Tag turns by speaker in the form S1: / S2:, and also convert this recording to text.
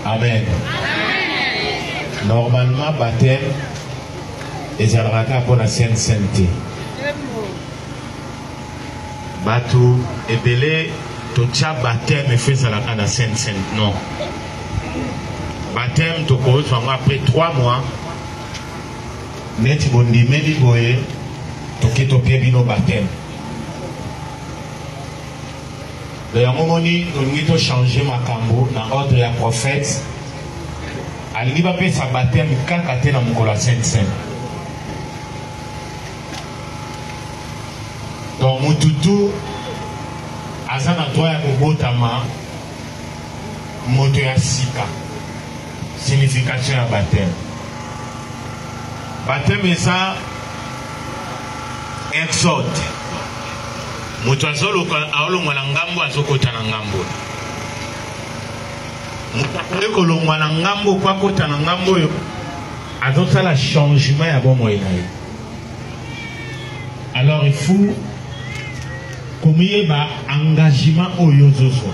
S1: Amen. Normalement, baptême, et j'allais pour la Sainte-Sainteté. Batou, et belé, tout ça baptême et fait ça la Sainte-Sainte. Non. Baptême, tout cause, après 3 mois, net bondi meni boye, toki topi bino baptême. D'ailleurs, mon moni, nous avons changé ma cambo dans l'ordre des prophètes. Il va faire sa baptême quand il est dans mon Sainte-Sainte. Donc, mon toutou, Azana doit être au botama, moto ya sika. Signification de baptême. Baptême est ça, exode. Moto azolo aolo mwana ngambo azokota na ngambo. Moto ko lo mwana ngambo kwa kota na ngambo yo. Azosala changement ya bon moyen. Alors il faut comme il y a engagement au yozoso.